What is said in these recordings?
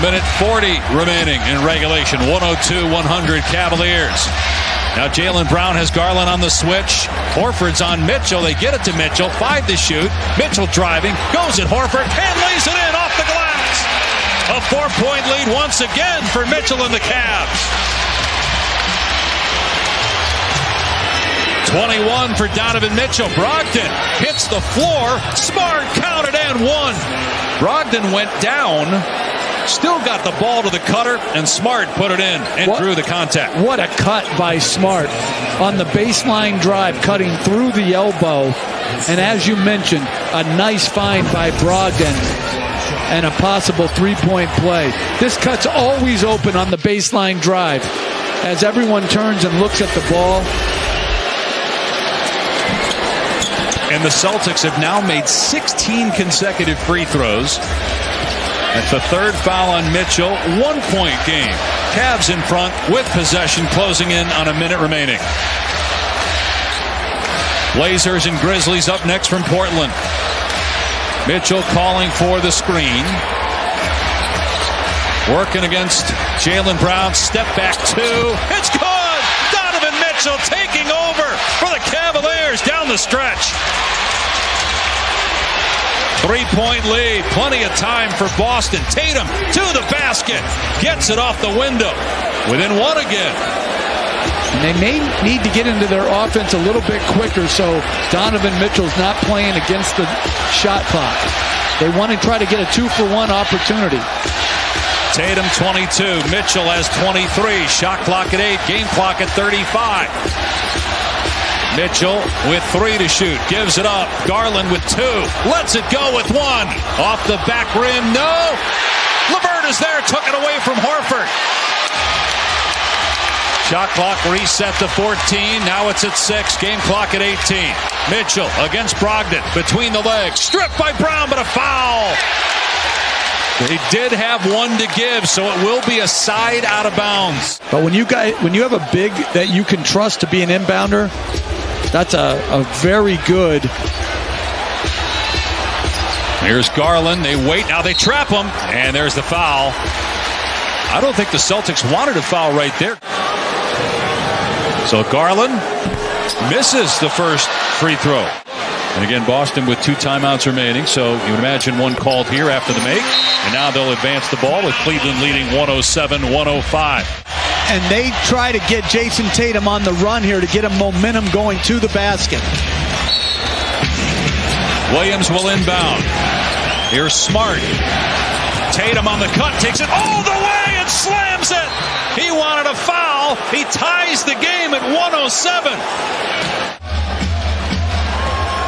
minute 40 remaining in regulation. 102-100 Cavaliers. Now Jaylen Brown has Garland on the switch. Horford's on Mitchell. They get it to Mitchell. 5 to shoot. Mitchell driving. Goes at Horford and lays it in off the glass. A 4-point lead once again for Mitchell and the Cavs. 21 for Donovan Mitchell. Brogdon hits the floor. Smart counted and one. Brogdon went down. Still got the ball to the cutter, and Smart put it in and drew the contact. What a cut by Smart on the baseline drive, cutting through the elbow. And as you mentioned, a nice find by Brogdon and a possible three-point play. This cut's always open on the baseline drive as everyone turns and looks at the ball. And the Celtics have now made 16 consecutive free throws. That's the third foul on Mitchell. 1-point game. Cavs in front with possession, closing in on a minute remaining. Blazers and Grizzlies up next from Portland. Mitchell calling for the screen. Working against Jaylen Brown. Step back two. It's good! Donovan Mitchell taking over for the Cavaliers down the stretch. 3-point lead. Plenty of time for Boston. Tatum to the basket. Gets it off the window. Within one again. And they may need to get into their offense a little bit quicker so Donovan Mitchell's not playing against the shot clock. They want to try to get a 2-for-1 opportunity. Tatum 22. Mitchell has 23. Shot clock at 8. Game clock at 35. Mitchell with 3 to shoot. Gives it up. Garland with 2. Lets it go with 1. Off the back rim. No. LeVert is there. Took it away from Horford. Shot clock reset to 14. Now it's at 6. Game clock at 18. Mitchell against Brogdon. Between the legs. Stripped by Brown, but a foul. They did have 1 to give, so it will be a side out of bounds. But when you have a big that you can trust to be an inbounder, that's a very good. Here's Garland. They wait. Now they trap him. And there's the foul. I don't think the Celtics wanted a foul right there. So Garland misses the first free throw. And again, Boston with 2 timeouts remaining. So you would imagine 1 called here after the make. And now they'll advance the ball with Cleveland leading 107-105. And they try to get Jason Tatum on the run here to get him momentum going to the basket. Williams will inbound. Here's Smart. Tatum on the cut, takes it all the way and slams it. He wanted a foul. He ties the game at 107.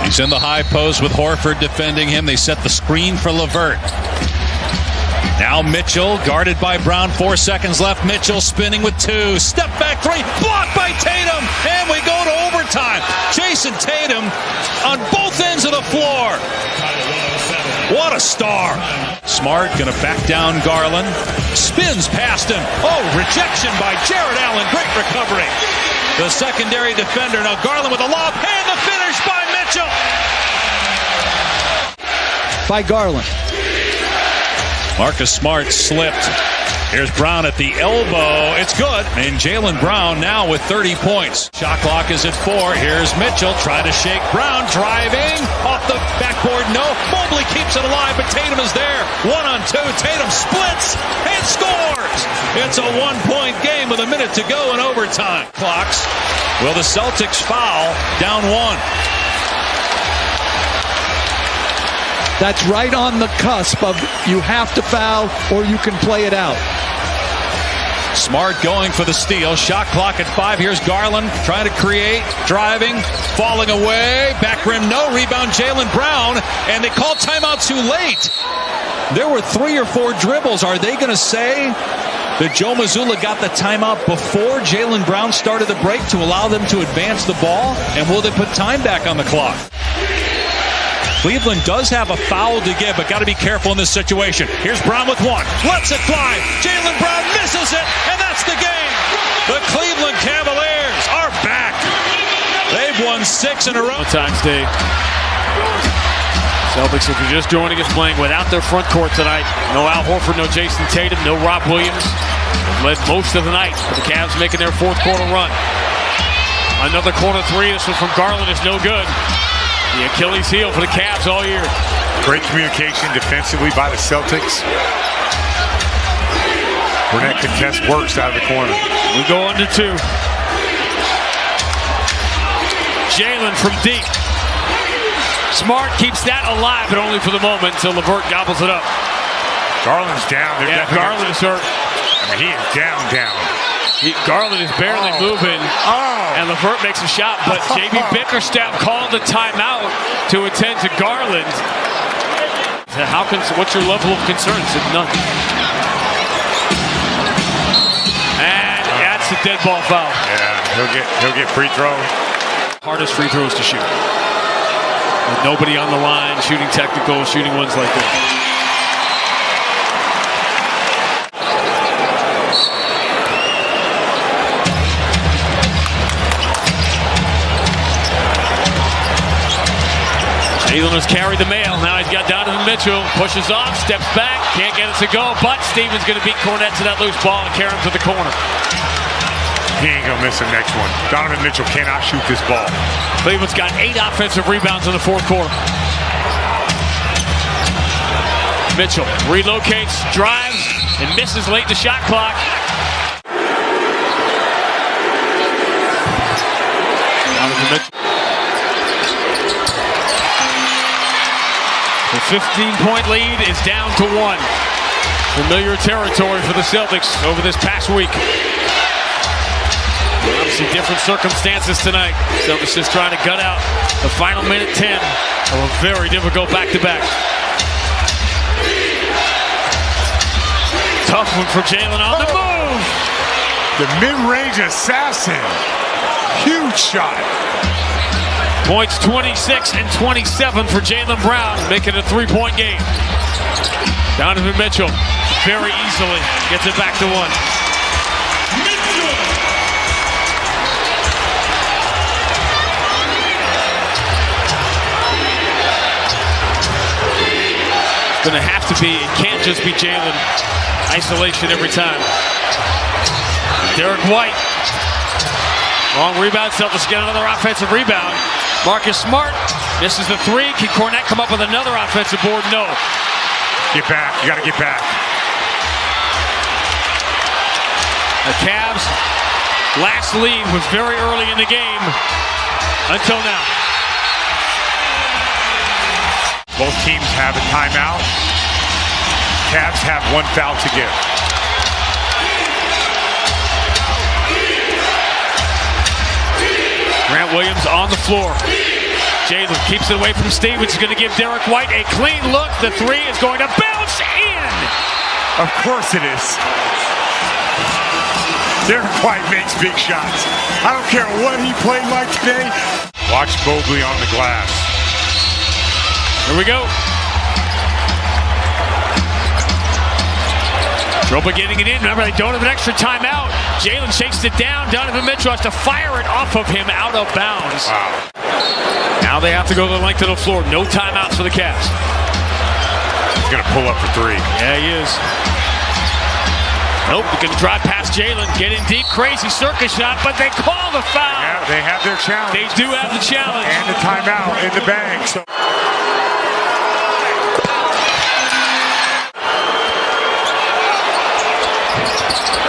He's in the high post with Horford defending him. They set the screen for LeVert. Now Mitchell, guarded by Brown, 4 seconds left. Mitchell spinning with 2. Step back 3, blocked by Tatum, and we go to overtime. Jason Tatum on both ends of the floor. What a star. Smart gonna back down Garland. Spins past him. Oh, rejection by Jared Allen. Great recovery. The secondary defender. Now Garland with a lob, and the finish by Mitchell. By Garland. Marcus Smart slipped. Here's Brown at the elbow. It's good. And Jaylen Brown now with 30 points. Shot clock is at 4. Here's Mitchell trying to shake Brown. Driving. Off the backboard. No. Mobley keeps it alive, but Tatum is there. 1-on-2. Tatum splits and scores. It's a 1-point game with a minute to go in overtime. Clocks. Will the Celtics foul? Down 1. That's right on the cusp of you have to foul or you can play it out. Smart going for the steal. Shot clock at 5. Here's Garland trying to create. Driving. Falling away. Back rim. No. Rebound Jaylen Brown. And they call timeout too late. There were 3 or 4 dribbles. Are they going to say that Joe Mazzulla got the timeout before Jaylen Brown started the break to allow them to advance the ball? And will they put time back on the clock? Cleveland does have a foul to give, but got to be careful in this situation. Here's Brown with 1. Lets it fly. Jaylen Brown misses it, and that's the game. The Cleveland Cavaliers are back. They've won 6 in a row. Times day. Celtics, if you're just joining us, playing without their front court tonight. No Al Horford, no Jason Tatum, no Rob Williams. They've led most of the night. The Cavs making their fourth quarter run. Another corner three. This one from Garland is no good. The Achilles heel for the Cavs all year. Great communication defensively by the Celtics. Burnett contest works out of the corner. We go under two. Jalen from deep. Smart keeps that alive, but only for the moment until LeVert gobbles it up. Garland's down. Yeah, Garland is hurt. I mean, he is down. Garland is barely moving, and LeVert makes a shot, but J.B. Bickerstaff called the timeout to attend to Garland. What's your level of concern? Said none. And that's a dead ball foul. Yeah, he'll get free throw. Hardest free throws to shoot. With nobody on the line, shooting technical, shooting ones like that. Jalen has carried the mail. Now he's got Donovan Mitchell. Pushes off, steps back, can't get it to go, but Stevens going to beat Cornette to that loose ball and carry him to the corner. He ain't going to miss the next one. Donovan Mitchell cannot shoot this ball. Cleveland's got 8 offensive rebounds in the fourth quarter. Mitchell relocates, drives, and misses late in the shot clock. Donovan Mitchell. The 15-point lead is down to 1. Familiar territory for the Celtics over this past week. Obviously different circumstances tonight. Celtics just trying to gut out the final minute 10 of a very difficult back-to-back. Tough one for Jalen on the move. The mid-range assassin. Huge shot. Points 26 and 27 for Jaylen Brown, making it a 3-point game. Donovan Mitchell very easily gets it back to 1. It's going to have to be, it can't just be Jalen. Isolation every time. Derek White. Long rebound, Celtics get another offensive rebound. Marcus Smart misses the 3. Can Cornette come up with another offensive board? No. Get back. You got to get back. The Cavs' last lead was very early in the game until now. Both teams have a timeout. Cavs have 1 foul to give. Grant Williams on the floor. Jalen keeps it away from Stevens. He's going to give Derek White a clean look. The 3 is going to bounce in. Of course it is. Derek White makes big shots. I don't care what he played like today. Watch Mobley on the glass. Here we go. Dropa getting it in. Remember, they don't have an extra timeout. Jalen shakes it down. Donovan Mitchell has to fire it off of him out of bounds. Wow. Now they have to go the length of the floor. No timeouts for the Cavs. He's going to pull up for 3. Yeah, he is. Nope, he can drive past Jalen, get in deep, crazy circus shot, but they call the foul. Yeah, they have their challenge. They do have the challenge. And the timeout in the bag. So.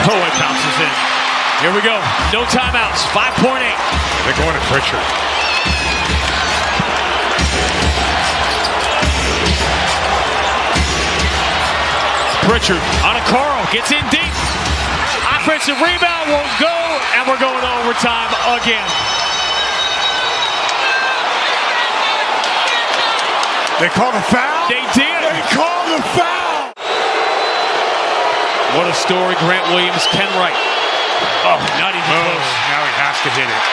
Oh, it bounces in. Here we go. No timeouts. 5.8. They're going to Pritchard. Pritchard on a Carl. Gets in deep. Offensive rebound won't go. And we're going to overtime again. They called a foul? They did. They called the foul. What a story Grant Williams can write. Oh, not even close. Now he has to hit it.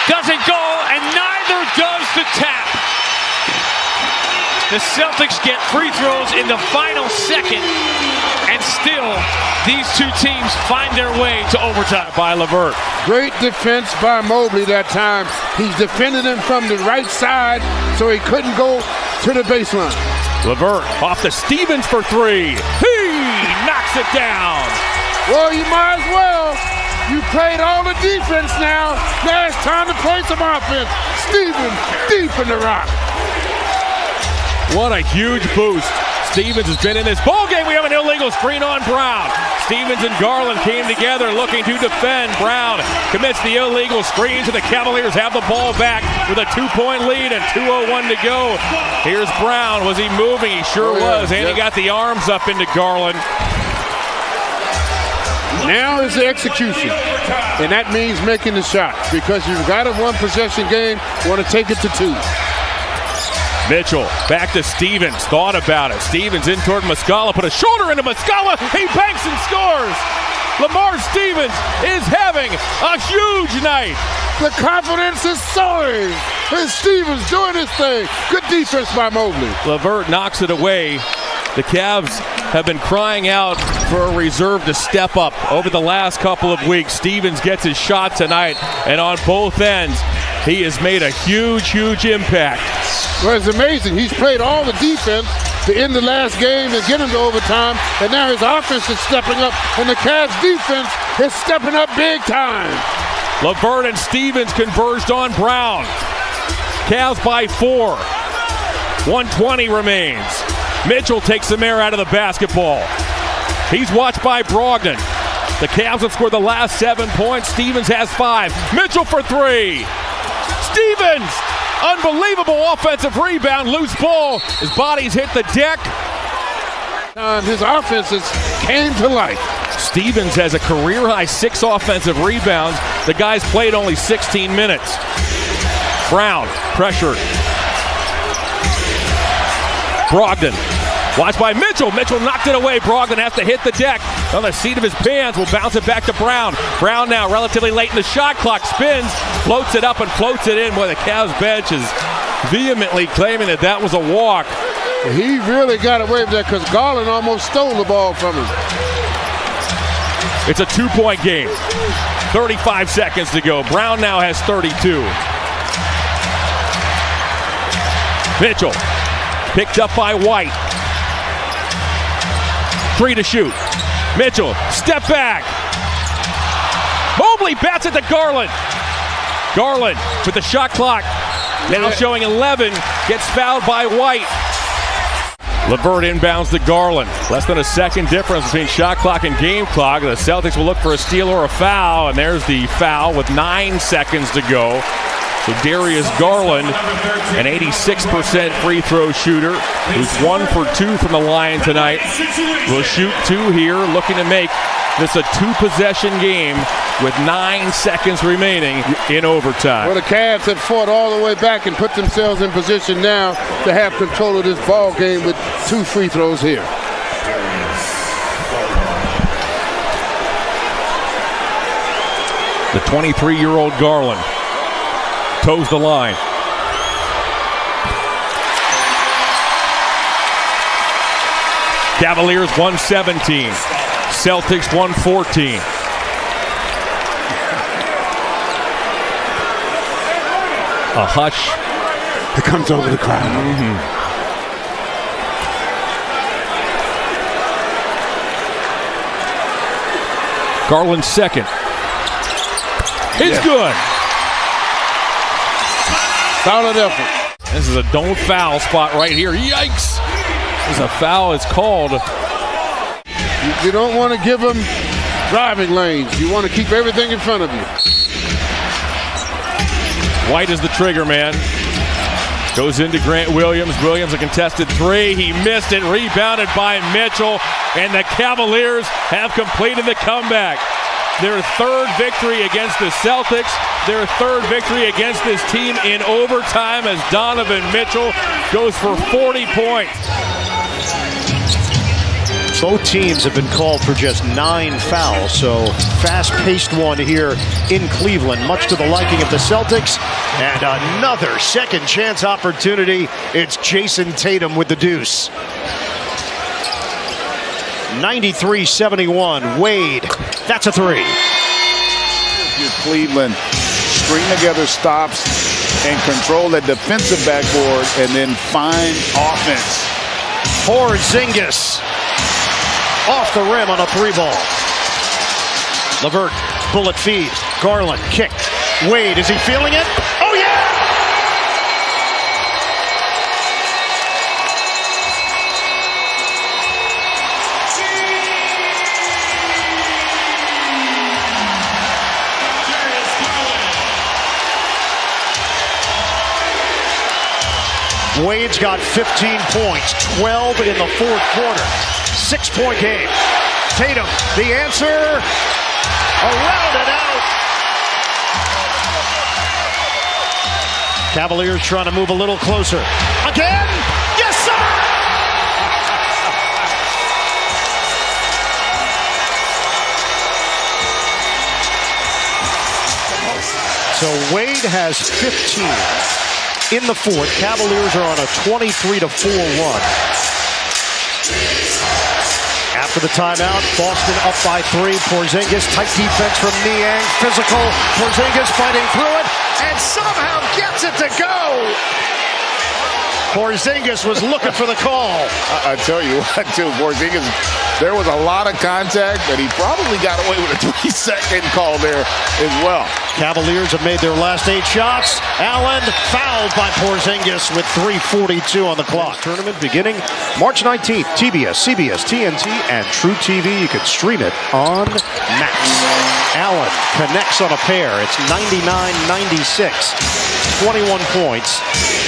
Doesn't go, and neither does the tap. The Celtics get free throws in the final second, and still these two teams find their way to overtime. By LeVert. Great defense by Mobley that time. He's defending him from the right side so he couldn't go to the baseline. LeVert off to Stevens for three. He knocks it down. Well, you might as well. You played all the defense now. Now it's time to play some offense. Stevens deep in the rock. What a huge boost. Stevens has been in this ball game. We have an illegal screen on Brown. Stevens and Garland came together looking to defend. Brown commits the illegal screen, so the Cavaliers have the ball back with a 2-point lead and 2:01 to go. Here's Brown. Was he moving? He sure was. And he got the arms up into Garland. Now is the execution, and that means making the shot because you've got a one-possession game, want to take it to two. Mitchell back to Stevens. Thought about it. Stevens in toward Muscala. Put a shoulder into Muscala. He banks and scores. Lamar Stevens is having a huge night. The confidence is soaring. And Stevens doing his thing. Good defense by Mobley. LeVert knocks it away. The Cavs have been crying out for a reserve to step up over the last couple of weeks. Stevens gets his shot tonight, and on both ends, he has made a huge, huge impact. Well, it's amazing. He's played all the defense to end the last game and get him to overtime, and now his offense is stepping up, and the Cavs defense is stepping up big time. LeVert and Stevens converged on Brown. Cavs by 4. 1:20 remains. Mitchell takes some air out of the basketball. He's watched by Brogdon. The Cavs have scored the last 7 points. Stevens has 5. Mitchell for 3. Stevens! Unbelievable offensive rebound. Loose ball. His body's hit the deck. His offenses came to life. Stevens has a career-high 6 offensive rebounds. The guy's played only 16 minutes. Brown, pressured. Brogdon, watched by Mitchell. Mitchell knocked it away. Brogdon has to hit the deck on the seat of his pants. Will bounce it back to Brown. Brown now relatively late in the shot clock. Spins, floats it up and floats it in. Boy, the Cavs bench is vehemently claiming that that was a walk. He really got away with that because Garland almost stole the ball from him. It's a 2-point game. 35 seconds to go. Brown now has 32. Mitchell. Picked up by White. 3 to shoot. Mitchell, step back. Mobley bats it to Garland. Garland with the shot clock now showing 11. Gets fouled by White. LeVert inbounds to Garland. Less than a second difference between shot clock and game clock. The Celtics will look for a steal or a foul, and there's the foul with 9 seconds to go. So Darius Garland, an 86% free throw shooter, who's 1 for 2 from the line tonight, will shoot 2 here, looking to make this a 2-possession game with 9 seconds remaining in overtime. Well, the Cavs have fought all the way back and put themselves in position now to have control of this ball game with 2 free throws here. The 23-year-old Garland toes the line. Cavaliers 117, Celtics 114. A hush. It comes over the crowd. Garland's second. It's good. Solid effort. This is a don't foul spot right here. Yikes! As a foul is called. You don't want to give them driving lanes. You want to keep everything in front of you. White is the trigger man. Goes into Grant Williams. Williams a contested 3. He missed it. Rebounded by Mitchell. And the Cavaliers have completed the comeback. Their 3rd victory against the Celtics. Their 3rd victory against this team in overtime as Donovan Mitchell goes for 40 points. Both teams have been called for just 9 fouls, so fast-paced one here in Cleveland, much to the liking of the Celtics. And another second chance opportunity. It's Jason Tatum with the deuce. 93-71. Wade, that's a three. Cleveland string together stops and control that defensive backboard and then find offense. Porzingis off the rim on a three ball. LeVert, bullet feed. Garland kicked. Wade, is he feeling it? Oh yeah! Wade's got 15 points, 12 in the fourth quarter. 6-point game. Tatum, the answer, around and out. Cavaliers trying to move a little closer. Again? Yes, sir! So Wade has 15. In the fourth, Cavaliers are on a 23-4 run. After the timeout, Boston up by 3. Porzingis, tight defense from Niang. Physical, Porzingis fighting through it, and somehow gets it to go. Porzingis was looking for the call. I tell you what, too, Porzingis, there was a lot of contact, but he probably got away with a 3-second call there as well. Cavaliers have made their last 8 shots. Allen fouled by Porzingis with 3:42 on the clock. Tournament beginning March 19th. TBS, CBS, TNT, and True TV. You can stream it on Max. Allen connects on a pair. It's 99-96. 21 points,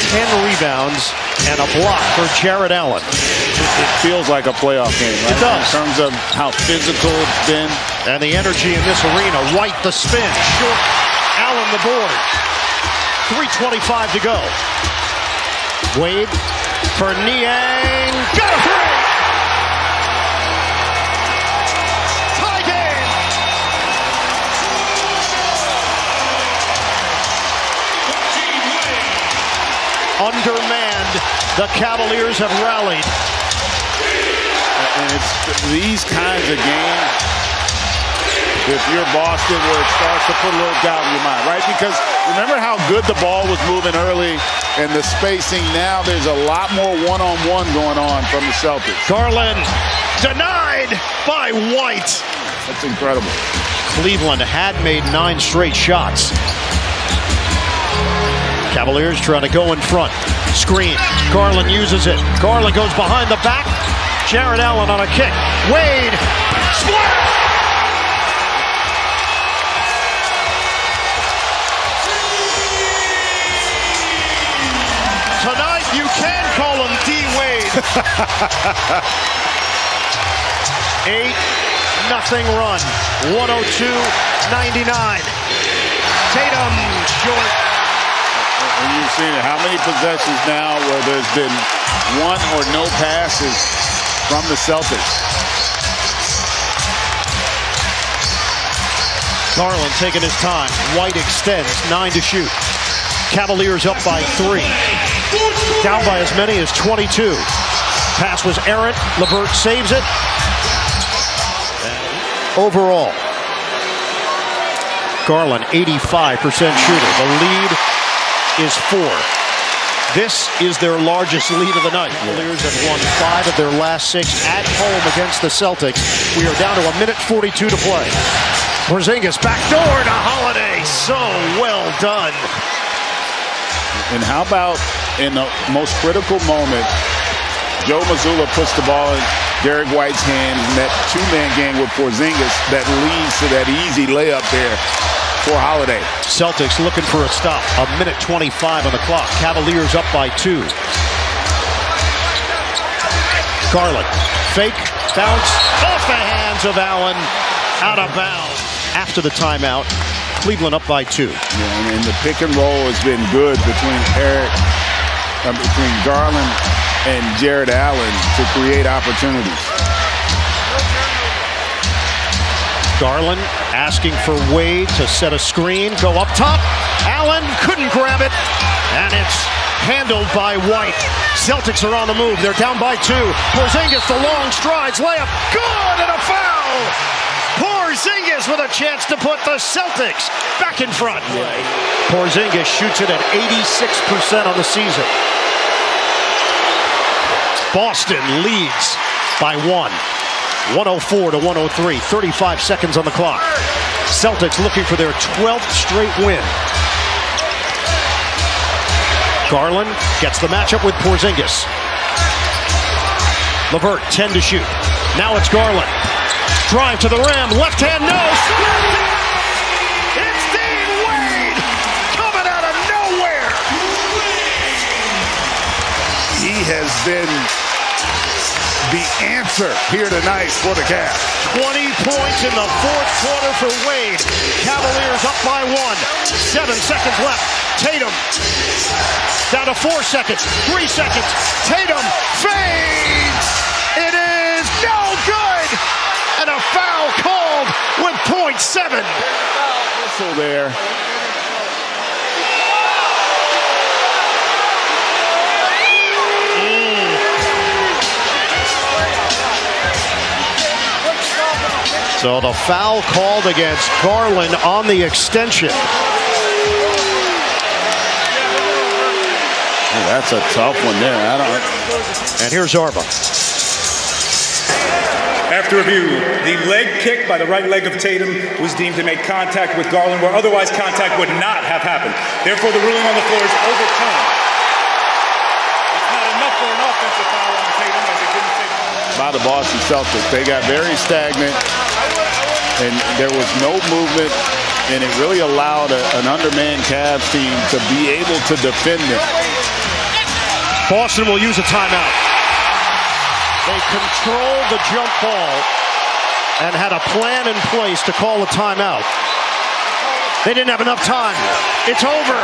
10 rebounds, and a block for Jared Allen. It feels like a playoff game, right? It does. In terms of how physical it's been. And the energy in this arena. White the spin. Short. Allen the board. 3:25 to go. Wade for Niang. Got a three! Tie game! Undermanned. The Cavaliers have rallied. And it's these kinds of games, if you're Boston, where it starts to put a little doubt in your mind, right? Because remember how good the ball was moving early and the spacing. Now there's a lot more one-on-one going on from the Celtics. Garland denied by White. That's incredible. Cleveland had made 9 straight shots. Cavaliers trying to go in front. Screen. Garland uses it. Garland goes behind the back. Jared Allen on a kick. Wade. Splash! Tonight you can call him D-Wade. 8-0 run. 102-99. Tatum short. And you've seen it. How many possessions now where there's been one or no passes from the Celtics? Garland taking his time. White extends. 9 to shoot. Cavaliers up by 3. Down by as many as 22. Pass was errant. LeVert saves it. Overall, Garland 85% shooter. The lead is 4. This is their largest lead of the night. Cavaliers have won 5 of their last 6 at home against the Celtics. We are down to 1:42 to play. Porzingis backdoor to Holiday. So well done. And how about in the most critical moment, Joe Mazzulla puts the ball in Derek White's hands in that 2-man game with Porzingis that leads to that easy layup there for Holiday. Celtics looking for a stop. 1:25 on the clock. Cavaliers up by 2. Garland. Fake. Bounce. Off the hands of Allen. Out of bounds. After the timeout, Cleveland up by 2. Yeah, and the pick and roll has been good between Garland and Jared Allen to create opportunities. Garland asking for Wade to set a screen, go up top. Allen couldn't grab it, and it's handled by White. Celtics are on the move. They're down by 2. Porzingis, the long strides, layup, good, and a foul! Porzingis with a chance to put the Celtics back in front. Porzingis shoots it at 86% on the season. Boston leads by 1. 104-103, 35 seconds on the clock. Celtics looking for their 12th straight win. Garland gets the matchup with Porzingis. LeVert, 10 to shoot. Now it's Garland. Drive to the rim, left hand, no. It's Dean Wade coming out of nowhere. He has been the answer here tonight for the Cavs. 20 points in the fourth quarter for Wade. Cavaliers up by 1. 7 seconds left. Tatum down to 4 seconds. 3 seconds. Tatum fades. It is no good. And a foul called with .7. Whistle there. So the foul called against Garland on the extension. That's a tough one there. And here's Arba. After review, the leg kick by the right leg of Tatum was deemed to make contact with Garland where otherwise contact would not have happened. Therefore, the ruling on the floor is overturned. It's not enough for an offensive foul on Tatum as it didn't take by the Boston Celtics. They got very stagnant, and there was no movement, and it really allowed an undermanned Cavs team to be able to defend them. Boston will use a timeout. They controlled the jump ball and had a plan in place to call a timeout. They didn't have enough time. It's over.